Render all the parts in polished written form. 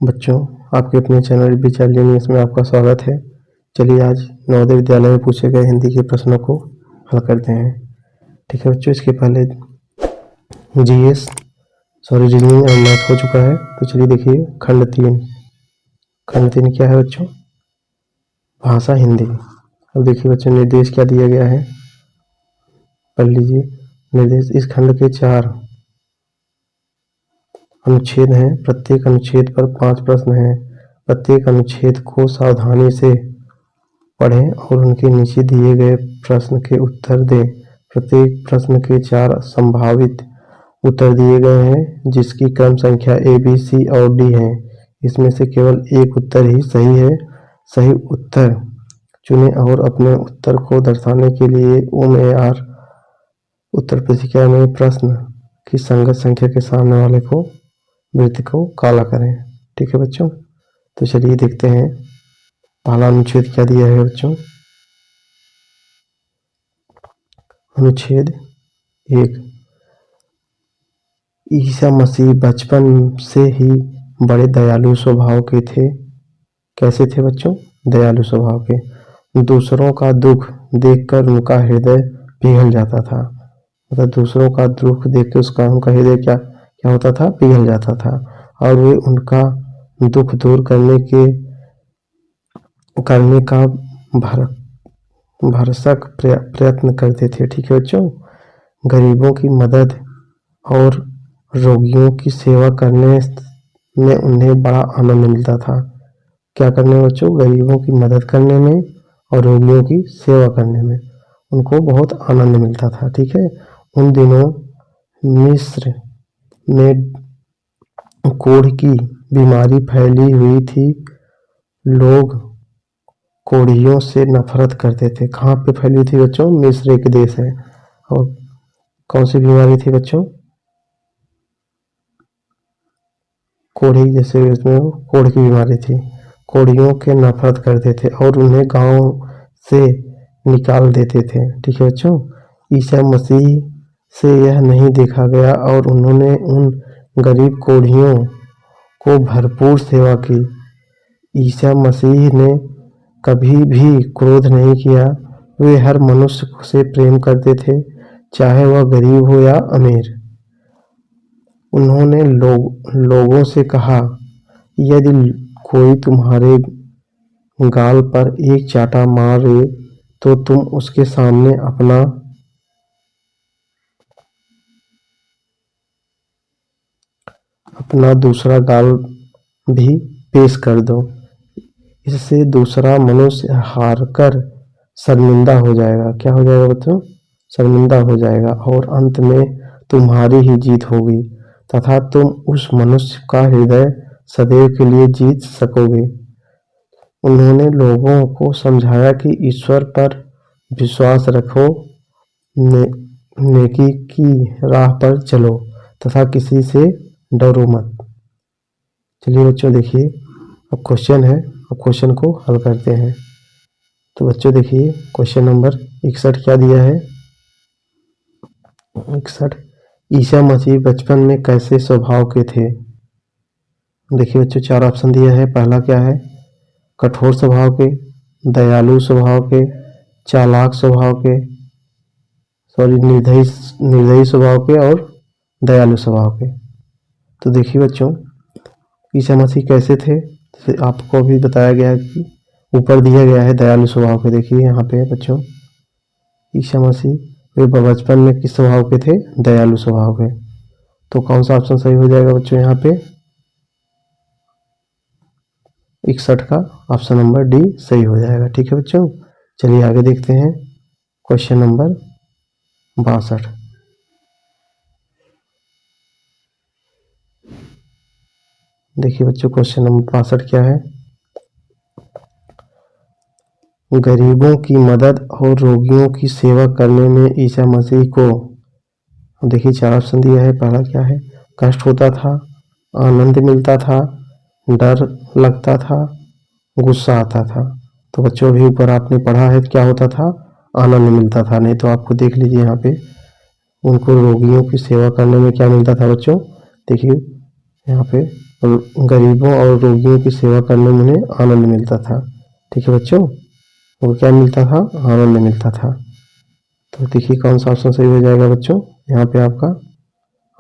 बच्चों, आपके अपने चैनल विचारलीनियस में आपका स्वागत है। चलिए आज नवोदय विद्यालय में पूछे गए हिंदी के प्रश्नों को हल करते हैं। ठीक है बच्चों, इसके पहले रीजनिंग और मैथ हो चुका है। तो चलिए देखिए खंड 3 क्या है बच्चों? भाषा हिंदी। अब देखिए बच्चों, निर्देश क्या दिया गया है, पढ़ लीजिए। निर्देश, इस खंड के 4 अनुच्छेद हैं। प्रत्येक अनुच्छेद पर 5 प्रश्न हैं। प्रत्येक अनुच्छेद को सावधानी से पढ़ें और उनके नीचे दिए गए प्रश्न के उत्तर दें। प्रत्येक प्रश्न के 4 संभावित उत्तर दिए गए हैं, जिसकी क्रम संख्या A, B, C और D है। इसमें से केवल एक उत्तर ही सही है। सही उत्तर चुनें और अपने उत्तर को दर्शाने के लिए OR उत्तर पुस्तिका में प्रश्न की संगत संख्या के सामने वाले को वृत्त को काला करें। ठीक है बच्चों, तो चलिए देखते हैं पहला अनुच्छेद क्या दिया है बच्चों। अनुच्छेद 1, ईसा मसीह बचपन से ही बड़े दयालु स्वभाव के थे। कैसे थे बच्चों? दयालु स्वभाव के। दूसरों का दुख देखकर उनका हृदय पिघल जाता था। मतलब दूसरों का दुख देखकर उनका हृदय क्या होता था? पिघल जाता था। और वे उनका दुख दूर करने का भरसक प्रयत्न करते थे। ठीक है बच्चों, गरीबों की मदद और रोगियों की सेवा करने में उन्हें बड़ा आनंद मिलता था। क्या करने में बच्चों? गरीबों की मदद करने में और रोगियों की सेवा करने में उनको बहुत आनंद मिलता था। ठीक है, उन दिनों मिस्र में कोढ़ की बीमारी फैली हुई थी। लोग कोढ़ियों से नफरत करते थे। कहाँ पे फैली थी बच्चों? मिस्र एक देश है। और कौन सी बीमारी थी बच्चों? कोढ़ी, जैसे इसमें कोढ़ की बीमारी थी। कोढ़ियों के नफरत करते थे और उन्हें गांव से निकाल देते थे। ठीक है बच्चों, ईसा मसीह से यह नहीं देखा गया और उन्होंने उन गरीब कोढ़ियों को भरपूर सेवा की। ईसा मसीह ने कभी भी क्रोध नहीं किया। वे हर मनुष्य से प्रेम करते थे, चाहे वह गरीब हो या अमीर। उन्होंने लोगों से कहा, यदि कोई तुम्हारे गाल पर एक चांटा मारे तो तुम उसके सामने अपना दूसरा गाल भी पेश कर दो। इससे दूसरा मनुष्य हारकर शर्मिंदा हो जाएगा। क्या हो जाएगा बच्चों? शर्मिंदा हो जाएगा और अंत में तुम्हारी ही जीत होगी तथा तुम उस मनुष्य का हृदय सदैव के लिए जीत सकोगे। उन्होंने लोगों को समझाया कि ईश्वर पर विश्वास रखो, नेकी की राह पर चलो तथा किसी से डरो मत। चलिए बच्चों देखिए, अब क्वेश्चन है। अब क्वेश्चन को हल करते हैं। तो बच्चों देखिए क्वेश्चन नंबर 61 क्या दिया है? 61, ईसा मसीह बचपन में कैसे स्वभाव के थे? देखिए बच्चों 4 ऑप्शन दिया है। पहला क्या है? कठोर स्वभाव के, दयालु स्वभाव के, चालाक स्वभाव के, निर्दयी स्वभाव के और दयालु स्वभाव के। तो देखिए बच्चों, ईसा मसीह कैसे थे? आपको भी बताया गया है कि ऊपर दिया गया है दयालु स्वभाव के। देखिए यहाँ पे बच्चों, ईसा मसीह वे बचपन में किस स्वभाव के थे? दयालु स्वभाव के। तो कौन सा ऑप्शन सही हो जाएगा बच्चों? यहाँ पे 61 का ऑप्शन नंबर डी सही हो जाएगा। ठीक है बच्चों, चलिए आगे देखते हैं क्वेश्चन नंबर 62। देखिए बच्चों क्वेश्चन नंबर 62 क्या है? गरीबों की मदद और रोगियों की सेवा करने में ईसा मसीह को, देखिए 4 ऑप्शन दिया है। पहला क्या है? कष्ट होता था, आनंद मिलता था, डर लगता था, गुस्सा आता था। तो बच्चों अभी ऊपर आपने पढ़ा है क्या होता था? आनंद मिलता था। नहीं तो आपको देख लीजिए यहाँ पे उनको रोगियों की सेवा करने में क्या मिलता था बच्चों? देखिए यहाँ पे गरीबों और रोगियों की सेवा करने में उन्हें आनंद मिलता था। ठीक है बच्चों, वो क्या मिलता था? आनंद मिलता था। तो देखिए कौन सा ऑप्शन सही हो जाएगा बच्चों, यहाँ पे आपका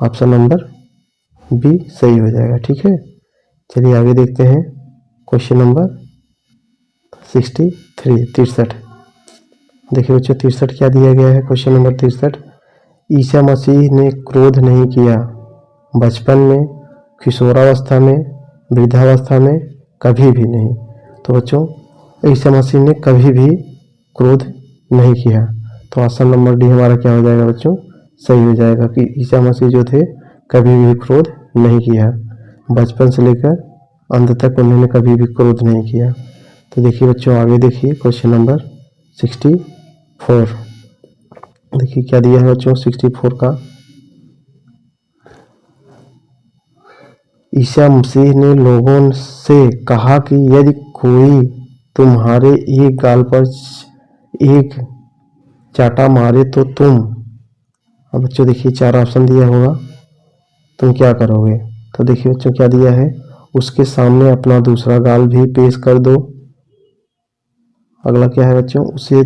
ऑप्शन नंबर बी सही हो जाएगा। ठीक है, चलिए आगे देखते हैं क्वेश्चन नंबर 63। देखिए बच्चों 63 क्या दिया गया है। क्वेश्चन नंबर 63, ईसा मसीह ने क्रोध नहीं किया बचपन में, किशोरावस्था में, वृद्धावस्था में, कभी भी नहीं। तो बच्चों ईसा मसीह ने कभी भी क्रोध नहीं किया। तो ऑप्शन नंबर डी हमारा क्या हो जाएगा बच्चों, सही हो जाएगा कि ईसा मसीह जो थे कभी भी क्रोध नहीं किया, बचपन से लेकर अंत तक उन्होंने कभी भी क्रोध नहीं किया। तो देखिए बच्चों आगे देखिए क्वेश्चन नंबर 64। देखिए क्या दिया है बच्चों 64 का, ईसा मसीह ने लोगों से कहा कि यदि कोई तुम्हारे एक गाल पर एक चाटा मारे तो तुम, अब बच्चों देखिए 4 ऑप्शन दिया होगा, तुम क्या करोगे? तो देखिए बच्चों क्या दिया है, उसके सामने अपना दूसरा गाल भी पेश कर दो। अगला क्या है बच्चों, उसे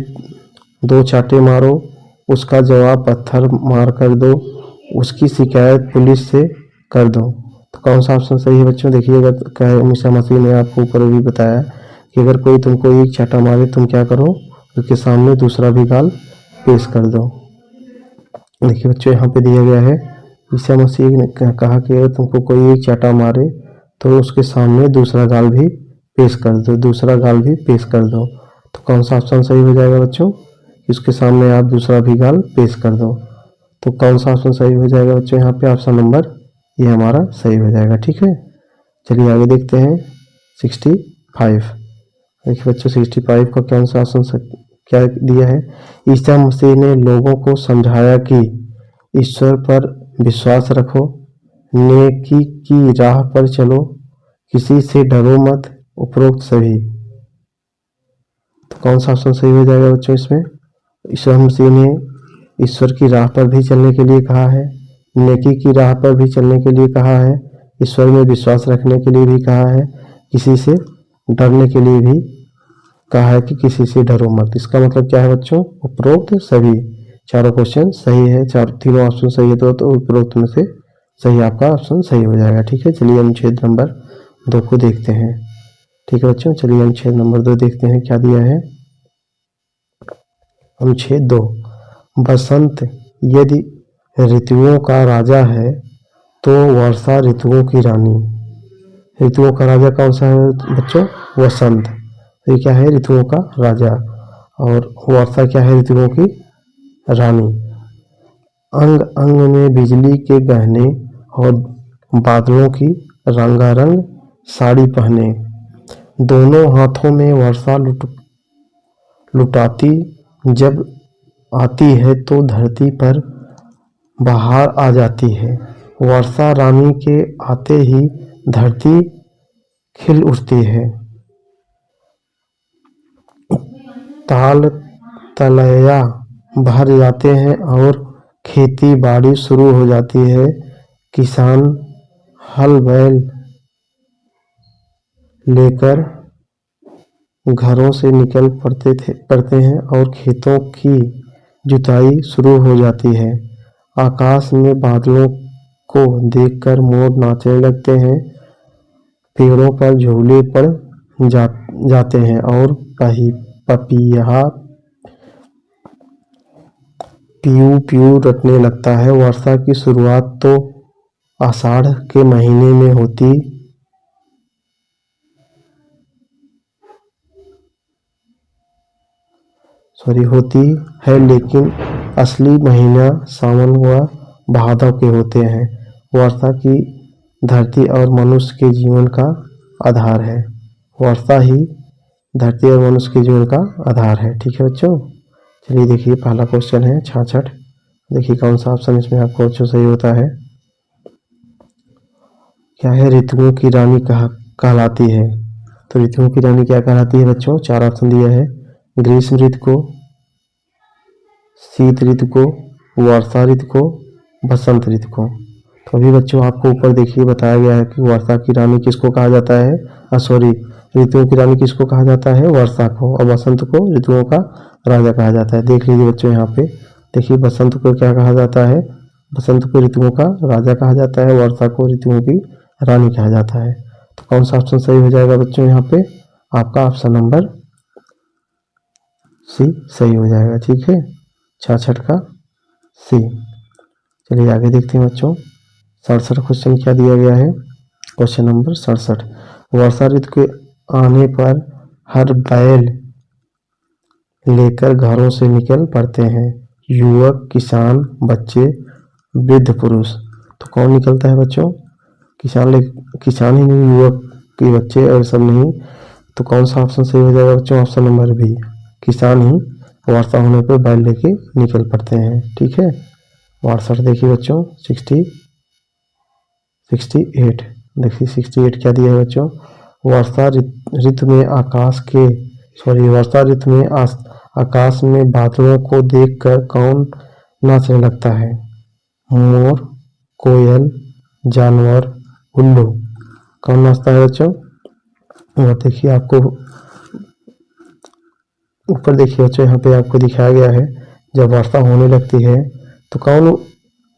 2 चाटे मारो, उसका जवाब पत्थर मार कर दो, उसकी शिकायत पुलिस से कर दो। तो कौन सा ऑप्शन सही है बच्चों? देखिएगा क्या है, ईसा मसीह ने आपको ऊपर भी बताया कि अगर कोई तुमको एक चाटा मारे तुम क्या करो, उसके सामने दूसरा भी गाल पेश कर दो। देखिए बच्चों यहाँ पे दिया गया है, ईसा मसीह ने कहा कि अगर तुमको कोई एक चाटा मारे तो उसके सामने दूसरा गाल भी पेश कर दो, दूसरा गाल भी पेश कर दो। तो कौन सा ऑप्शन सही हो जाएगा बच्चों, इसके सामने आप दूसरा भी गाल पेश कर दो। तो कौन सा ऑप्शन सही हो जाएगा बच्चों, यहाँ पे ऑप्शन नंबर ये हमारा सही हो जाएगा। ठीक है, चलिए आगे देखते हैं 65। देखिए बच्चों 65 का कौन सा ऑप्शन क्या दिया है, ईसा मसीह ने लोगों को समझाया कि ईश्वर पर विश्वास रखो, नेकी की राह पर चलो, किसी से डरो मत, उपरोक्त सभी। तो कौन सा ऑप्शन सही हो जाएगा बच्चों इसमें, ईसा मसीह ने ईश्वर की राह पर भी चलने के लिए कहा है, नेकी की राह पर भी चलने के लिए कहा है, ईश्वर में विश्वास रखने के लिए भी कहा है, किसी से डरने के लिए भी कहा है कि किसी से डरो मत। इसका मतलब क्या है बच्चों, उपरोक्त सभी। चारों क्वेश्चन सही है, तीनों ऑप्शन सही है तो उपरोक्त में से सही आपका ऑप्शन सही हो जाएगा। ठीक है, चलिए अनुच्छेद नंबर 2 को देखते हैं। ठीक है बच्चों, चलिए अनुच्छेद नंबर 2 देखते हैं क्या दिया है। अनुच्छेद 2, बसंत यदि ऋतुओं का राजा है तो वर्षा ऋतुओं की रानी। ऋतुओं का राजा कौन सा है बच्चों, वसंत। ये क्या है, ऋतुओं का राजा, और वर्षा क्या है, ऋतुओं की रानी। अंग अंग में बिजली के गहने और बादलों की रंगारंग साड़ी पहने, दोनों हाथों में वर्षा लुटाती, जब आती है तो धरती पर बहार आ जाती है। वर्षा रानी के आते ही धरती खिल उठती है, ताल तलैया भर जाते हैं और खेती बाड़ी शुरू हो जाती है। किसान हल बैल लेकर घरों से निकल पड़ते हैं और खेतों की जुताई शुरू हो जाती है। आकाश में बादलों को देखकर मोर नाचने लगते हैं, पेड़ों पर झूले पड़ जाते हैं और पपीहा पीऊ पीऊ रटने लगता है। वर्षा की शुरुआत तो आषाढ़ के महीने में होती है, लेकिन असली महीना सावन व भादव के होते हैं। वर्षा की धरती और मनुष्य के जीवन का आधार है। वर्षा ही धरती और मनुष्य के जीवन का आधार है। ठीक है बच्चों, चलिए देखिए पहला क्वेश्चन है 66। देखिए कौन सा ऑप्शन इसमें आपको अच्छा सही होता है। क्या है, ऋतुओं की रानी कहलाती है। तो ऋतुओं की रानी क्या कहलाती है बच्चों, 4 ऑप्शन दिया है, ग्रीष्म ऋतु को, शीत ऋतु को, वर्षा ऋतु को, बसंत ऋतु को। तो तो अभी बच्चों आपको ऊपर देखिए बताया गया है कि वर्षा की रानी किसको कहा जाता है, सॉरी, ऋतुओं की रानी किसको कहा जाता है, वर्षा को, और बसंत को ऋतुओं का राजा कहा जाता है। देख लीजिए बच्चों यहाँ पे, देखिए बसंत को क्या कहा जाता है, बसंत को ऋतुओं का राजा कहा जाता है, वर्षा को ऋतुओं की रानी कहा जाता है। तो कौन सा ऑप्शन सही हो जाएगा बच्चों, यहाँ पे आपका ऑप्शन नंबर सी सही हो जाएगा। ठीक है, 66 का सी। चलिए आगे देखते हैं बच्चों, 67 क्वेश्चन क्या दिया गया है। क्वेश्चन नंबर 67, वर्षा ऋतु के आने पर हर बैल लेकर घरों से निकल पड़ते हैं, युवक, किसान, बच्चे, वृद्ध पुरुष। तो कौन निकलता है बच्चों, किसान ही नहीं, युवक के बच्चे और सब नहीं। तो कौन सा ऑप्शन सही हो जाएगा बच्चों, ऑप्शन नंबर बी, किसान ही वर्षा होने पर बैल लेके निकल पड़ते हैं। ठीक है, 62 देखिए बच्चों, 68 देखिए 68 क्या दिया है बच्चों, वर्षा ऋतु में आकाश में बादलों को देखकर कौन नाचने लगता है, मोर, कोयल, जानवर, उल्लू। कौन नाचता है बच्चों, और देखिए आपको ऊपर देखिए बच्चों, यहाँ पे आपको दिखाया गया है जब वर्षा होने लगती है तो कौन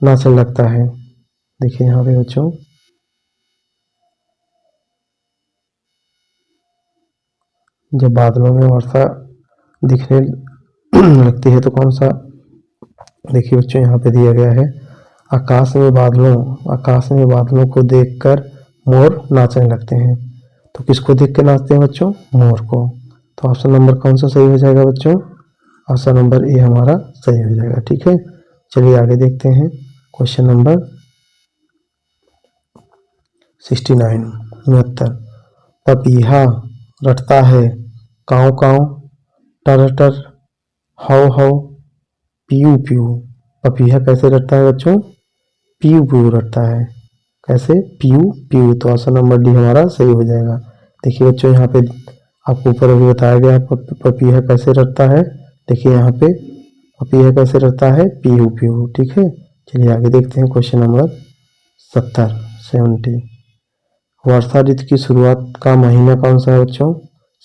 नाचने लगता है। देखिए यहाँ पे बच्चों, जब बादलों में वर्षा दिखने लगती है तो कौन सा, देखिए बच्चों यहाँ पे दिया गया है, आकाश में बादलों को देखकर मोर नाचने लगते हैं। तो किसको देख के नाचते हैं बच्चों, मोर को। तो ऑप्शन नंबर कौन सा सही हो जाएगा बच्चों, ऑप्शन नंबर ए हमारा सही हो जाएगा। ठीक है, चलिए आगे देखते हैं, क्वेश्चन नंबर 69, 69, पपीहा रटता है, काव काव, टर टर, हाउ हाउ, पीयू पीयू। पपीहा कैसे रटता है बच्चों, पीयू पीयू रटता है। कैसे, पीयू पीयू। तो ऑप्शन नंबर डी हमारा सही हो जाएगा। देखिए बच्चों यहाँ पे आपको ऊपर अभी बताया गया है पपीहा कैसे रटता है। देखिए यहाँ पे पपीहा कैसे रटता है, पीयू पीयू। ठीक है, चलिए आगे देखते हैं, क्वेश्चन नंबर 70, वर्षा ऋतु की शुरुआत का महीना कौन सा है बच्चों,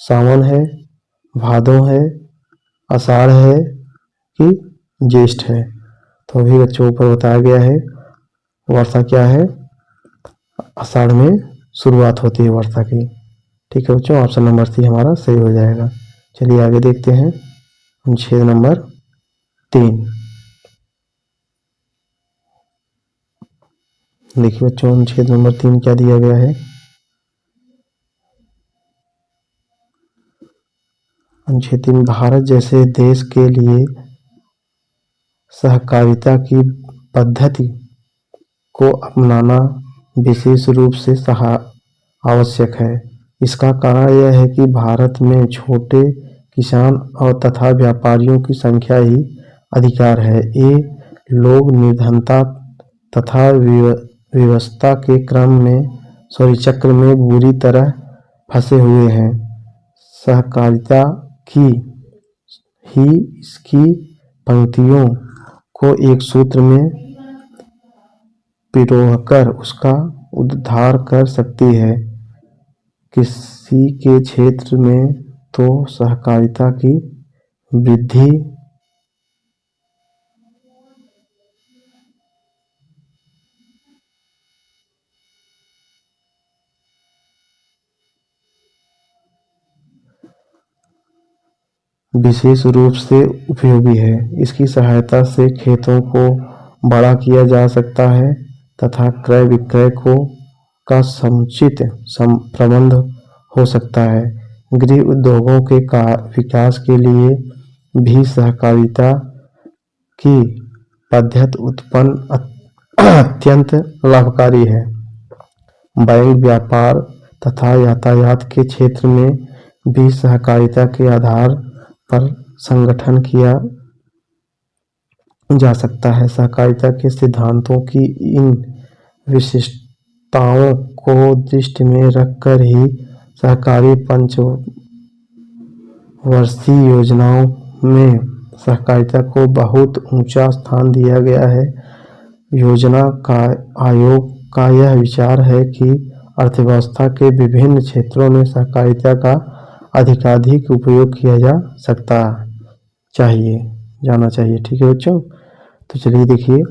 सावन है, भादो है, आषाढ़ है कि ज्येष्ठ है। तो अभी बच्चों ऊपर बताया गया है वर्षा क्या है, आषाढ़ में शुरुआत होती है वर्षा की। ठीक है बच्चों, ऑप्शन नंबर सी हमारा सही हो जाएगा। चलिए आगे देखते हैं, अनुच्छेद नंबर 3। देखिए बच्चों अनुच्छेद नंबर 3 क्या दिया गया है, अनुच्छेद 3, भारत जैसे देश के लिए सहकारिता की पद्धति को अपनाना विशेष रूप से आवश्यक है। इसका कारण यह है कि भारत में छोटे किसान और तथा व्यापारियों की संख्या ही अधिकार है। ये लोग निर्धनता तथा व्यवस्था के चक्र में बुरी तरह फंसे हुए हैं। सहकारिता की ही इसकी पंक्तियों को एक सूत्र में पिरोकर उसका उद्धार कर सकती है। किसी के क्षेत्र में तो सहकारिता की वृद्धि विशेष रूप से उपयोगी है। इसकी सहायता से खेतों को बड़ा किया जा सकता है तथा क्रय विक्रय का समुचित प्रबंध हो सकता है। गृह उद्योगों के विकास के लिए भी सहकारिता की पद्धति अत्यंत लाभकारी है। बैंक, व्यापार तथा यातायात के क्षेत्र में भी सहकारिता के आधार पर संगठन किया जा सकता है। सहकारिता के सिद्धांतों की इन विशिष्टताओं को दृष्टि में रखकर ही सहकारी पंचवर्षीय योजनाओं में सहकारिता को बहुत ऊंचा स्थान दिया गया है। योजना का आयोग का यह विचार है कि अर्थव्यवस्था के विभिन्न क्षेत्रों में सहकारिता का अधिकाधिक उपयोग किया जा सकता जाना चाहिए। ठीक है बच्चों, तो चलिए देखिए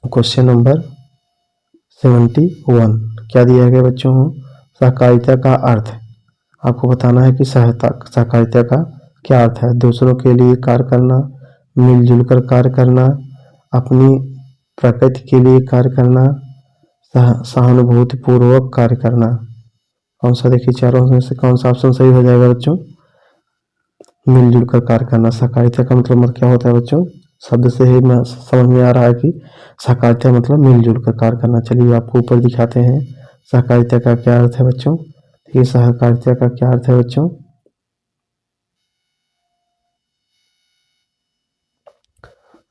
क्वेश्चन नंबर 71 क्या दिया गया बच्चों। सहकारिता का अर्थ आपको बताना है कि सहकारिता का क्या अर्थ है। दूसरों के लिए कार्य करना, मिलजुल कर कार्य करना, अपनी प्रकृति के लिए कार्य करना, सहानुभूति पूर्वक कार्य करना। कौन सा देखिए चारों में से कौन सा ऑप्शन सही हो जाएगा बच्चों। मिलजुल कर कार्य करना। सहकारिता का मतलब क्या होता है बच्चों, शब्द से ही समझ में आ रहा है कि सहकारिता मतलब मिलजुल कर कार्य करना। चलिए आपको ऊपर दिखाते हैं सहकारिता का क्या अर्थ है बच्चों। ये सहकारिता का क्या अर्थ है बच्चों।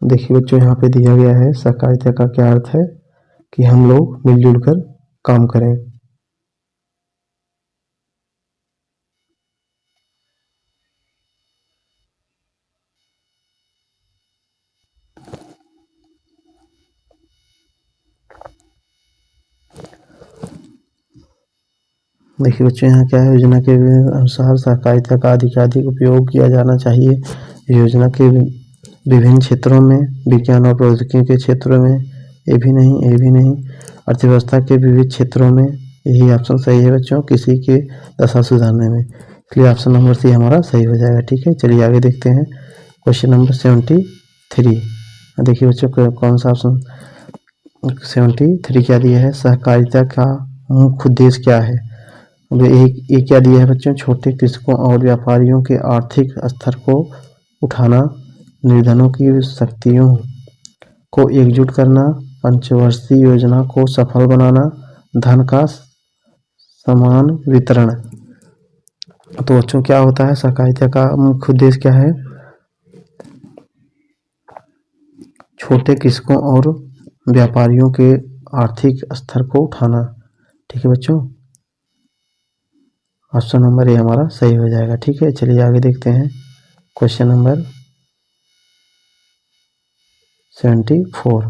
देखिए बच्चों यहाँ पे दिया गया है सहकारिता का क्या अर्थ है कि हम लोग मिलजुल कर काम करें। देखिए बच्चों यहाँ क्या है, योजना के अनुसार सहकारिता का अधिकाधिक उपयोग किया जाना चाहिए। योजना के विभिन्न क्षेत्रों में, विज्ञान और प्रौद्योगिकी के क्षेत्रों में, ये भी नहीं, अर्थव्यवस्था के विविध क्षेत्रों में। यही ऑप्शन सही है बच्चों, किसी के दशा सुधारने में। इसलिए ऑप्शन नंबर सी हमारा सही हो जाएगा। ठीक है, चलिए आगे देखते हैं क्वेश्चन नंबर 73। देखिए बच्चों कौन सा ऑप्शन 73 क्या दिया है। सहकारिता का मुख्य उद्देश्य क्या है। ये क्या दिया है बच्चों, छोटे कृषकों और व्यापारियों के आर्थिक स्तर को उठाना, निर्धनों की शक्तियों को एकजुट करना, पंचवर्षीय योजना को सफल बनाना, धन का समान वितरण। तो बच्चों क्या होता है, सहकारिता का मुख्य उद्देश्य क्या है। छोटे कृषकों और व्यापारियों के आर्थिक स्तर को उठाना। ठीक है बच्चों, ऑप्शन नंबर ए हमारा सही हो जाएगा। ठीक है, चलिए आगे देखते हैं क्वेश्चन नंबर 74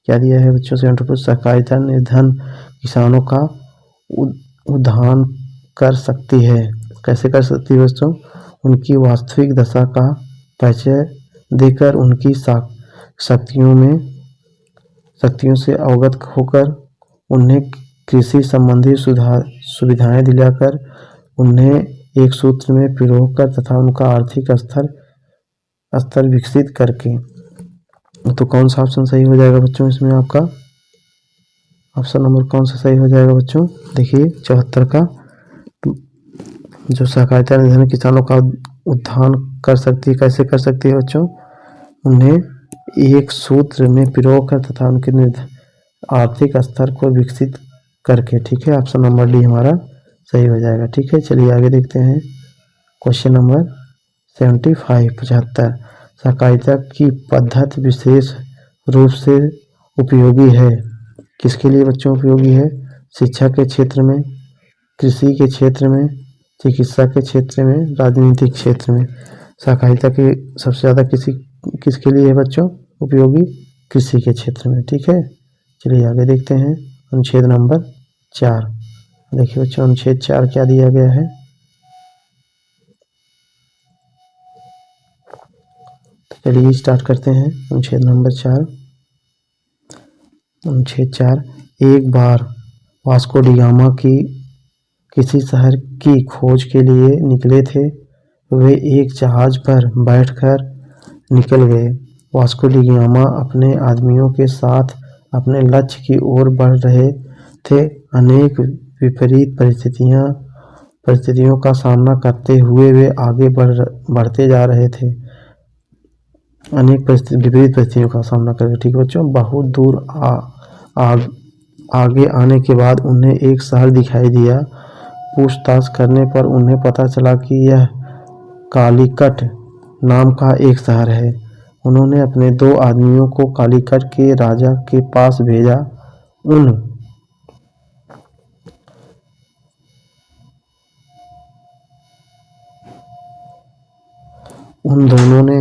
क्या दिया है बच्चों। 74 सहकारिता निर्धन किसानों का उद्धार कर सकती है। कैसे कर सकती है बच्चों, उनकी वास्तविक दशा का परिचय देकर, उनकी शक्तियों से अवगत होकर, उन्हें कृषि संबंधी सुविधाएं दिलाकर, उन्हें एक सूत्र में पिरोकर तथा उनका आर्थिक स्तर विकसित करके। तो कौन सा ऑप्शन सही हो जाएगा बच्चों इसमें आपका, ऑप्शन नंबर कौन सा सही हो जाएगा बच्चों। देखिए 74 का, जो सहकारिता निर्धन किसानों का उत्थान कर सकती है। कैसे कर सकती है बच्चों, उन्हें एक सूत्र में पिरोकर तथा उनके आर्थिक स्तर को विकसित करके। ठीक है, ऑप्शन नंबर डी हमारा सही हो जाएगा। ठीक है, चलिए आगे देखते हैं क्वेश्चन नंबर 75 सहकारिता की पद्धति विशेष रूप से उपयोगी है। किसके लिए बच्चों उपयोगी है, शिक्षा के क्षेत्र में, कृषि के क्षेत्र में, चिकित्सा के क्षेत्र में, राजनीतिक क्षेत्र में। सहकारिता की सबसे ज़्यादा किसके लिए है बच्चों उपयोगी, कृषि के क्षेत्र में। ठीक है, चलिए आगे देखते हैं अनुच्छेद नंबर 4। देखिए बच्चों अनुच्छेद 4 क्या दिया गया है। चलिए स्टार्ट करते हैं अनुच्छेद नंबर 4। अनुच्छेद 4, एक बार वास्को डी गामा की किसी शहर की खोज के लिए निकले थे। वे एक जहाज पर बैठकर निकल गए। वास्को डी गामा अपने आदमियों के साथ अपने लक्ष्य की ओर बढ़ रहे थे। अनेक विपरीत परिस्थितियों का सामना करते हुए वे आगे बढ़ते जा रहे थे। अनेक विपरीत परिस्थितियों का सामना करके। ठीक है बच्चों, बहुत दूर आगे आने के बाद उन्हें एक शहर दिखाई दिया। पूछताछ करने पर उन्हें पता चला कि यह कालीकट नाम का एक शहर है। उन्होंने अपने 2 आदमियों को कालीकट के राजा के पास भेजा। उन दोनों ने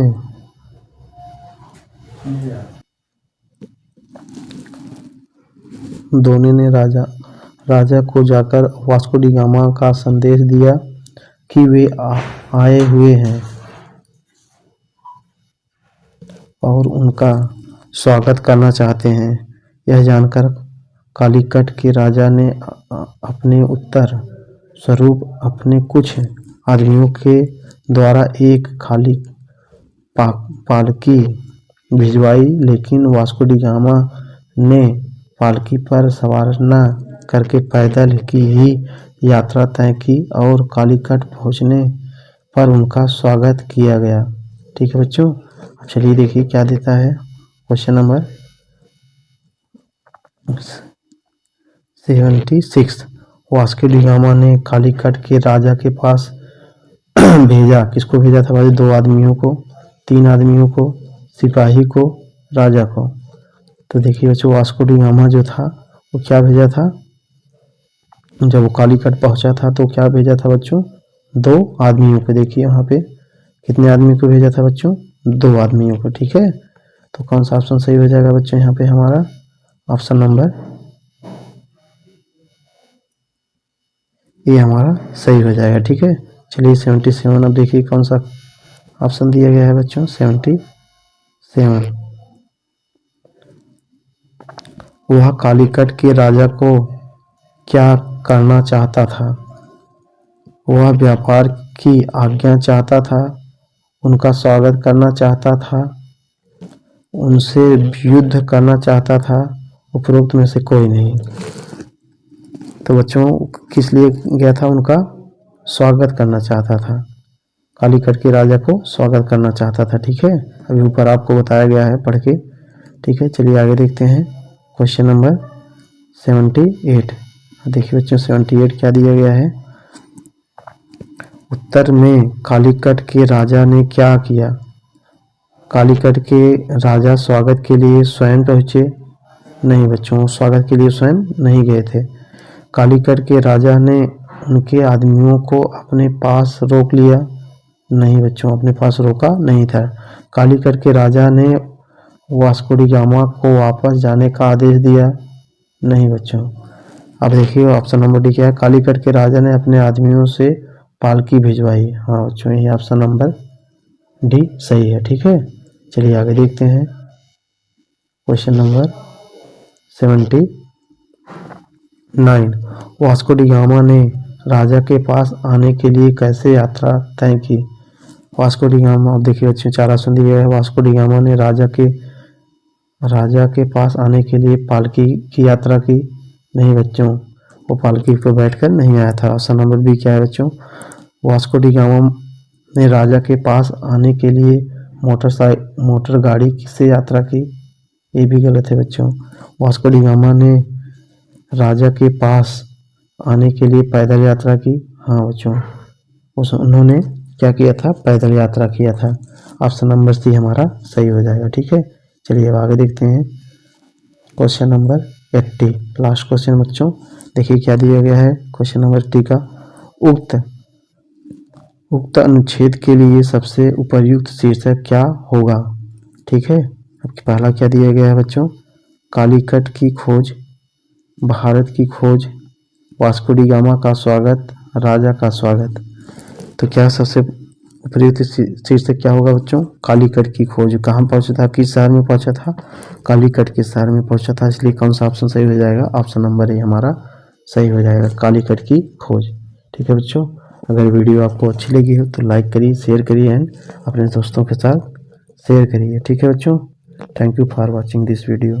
दोनों ने राजा को जाकर वास्को डी गामा का संदेश दिया कि वे आए हुए हैं और उनका स्वागत करना चाहते हैं। यह जानकर कालीकट के राजा ने अपने उत्तर स्वरूप अपने कुछ आदमियों के द्वारा एक खाली पालकी भिजवाई, लेकिन वास्को डी गामा ने पालकी पर सवार न करके पैदल की ही यात्रा तय की और कालीकट पहुंचने पर उनका स्वागत किया गया। ठीक है बच्चों, चलिए देखिए क्या देता है। Question number 76। Vasco D gamma ने कालीकट के राजा के पास भेजा, किसको भेजा था भाई? 2 आदमियों को, 3 आदमियों को, सिपाही को, राजा को। तो देखिए बच्चों, वास्को डी गामा जो था वो क्या भेजा था? जब वो कालीकट पहुंचा था तो क्या भेजा था बच्चों? 2 आदमियों को। देखिए वहाँ पे कितने आदमी को भेजा था बच्चों? 2 आदमियों को। ठीक है, तो कौन सा ऑप्शन सही हो जाएगा बच्चों? यहाँ पे हमारा ऑप्शन नंबर ए हमारा सही हो जाएगा। ठीक है, चलिए 77। अब देखिए कौन सा ऑप्शन दिया गया है बच्चों? 77। वह कालीकट के राजा को क्या करना चाहता था? वह व्यापार की आज्ञा चाहता था, उनका स्वागत करना चाहता था, उनसे युद्ध करना चाहता था, उपरोक्त में से कोई नहीं। तो बच्चों किस लिए गया था? उनका स्वागत करना चाहता था, कालीकट के राजा को स्वागत करना चाहता था। ठीक है, अभी ऊपर आपको बताया गया है पढ़ के। ठीक है, चलिए आगे देखते हैं। Question number 78। देखिए बच्चों 78 क्या दिया गया है? उत्तर में कालीकट के राजा ने क्या किया? कालीकट के राजा स्वागत के लिए स्वयं पहुँचे? नहीं बच्चों, स्वागत के लिए स्वयं नहीं गए थे। कालीकट के राजा ने उनके आदमियों को अपने पास रोक लिया? नहीं बच्चों, अपने पास रोका नहीं था। कालीकट के राजा ने वास्को डी गामा को वापस जाने का आदेश दिया? नहीं बच्चों। अब देखिए ऑप्शन नंबर डी क्या है? कालीकट के राजा ने अपने आदमियों से पालकी भिजवाई। हाँ बच्चों, ये ऑप्शन नंबर डी सही है। ठीक है, चलिए आगे देखते हैं। Question number 79। Vasco D gamma ने राजा के पास आने के लिए कैसे यात्रा तय की? वास्को डी गामा, अब देखिए बच्चों 4 ऑप्शन दिए है। वास्को डी गामा ने राजा के पास आने के लिए पालकी की यात्रा की? नहीं बच्चों, वो पालकी पर बैठकर नहीं आया था। ऑप्शन नंबर बी क्या है बच्चों? वास्को डी गामा ने राजा के पास आने के लिए मोटर गाड़ी से यात्रा की? ये भी गलत है बच्चों। वास्को डी गामा ने राजा के पास आने के लिए पैदल यात्रा की? हाँ बच्चों, उन्होंने क्या किया था? पैदल यात्रा किया था। ऑप्शन नंबर सी हमारा सही हो जाएगा। ठीक है, चलिए अब आगे देखते हैं। क्वेश्चन नंबर 80, लास्ट क्वेश्चन बच्चों। देखिए क्या दिया गया है क्वेश्चन नंबर 80 का। उक्त अनुच्छेद के लिए सबसे उपयुक्त शीर्षक क्या होगा? ठीक है, अब पहला क्या दिया गया है बच्चों? कालीकट की खोज, भारत की खोज, वास्को डी गामा का स्वागत, राजा का स्वागत। तो क्या सबसे उपयुक्त शीर्षक क्या होगा बच्चों? कालीकट की खोज। कहाँ पहुंचा था? किस शहर में पहुंचा था? कालीकट के शहर में पहुंचा था। इसलिए कौन सा ऑप्शन सही हो जाएगा? ऑप्शन नंबर ए हमारा सही हो जाएगा, कालीकट की खोज। ठीक है बच्चों, अगर वीडियो आपको अच्छी लगी हो तो लाइक करिए, शेयर करिए एंड अपने दोस्तों के साथ शेयर करिए। ठीक है बच्चों, thank you for watching this video.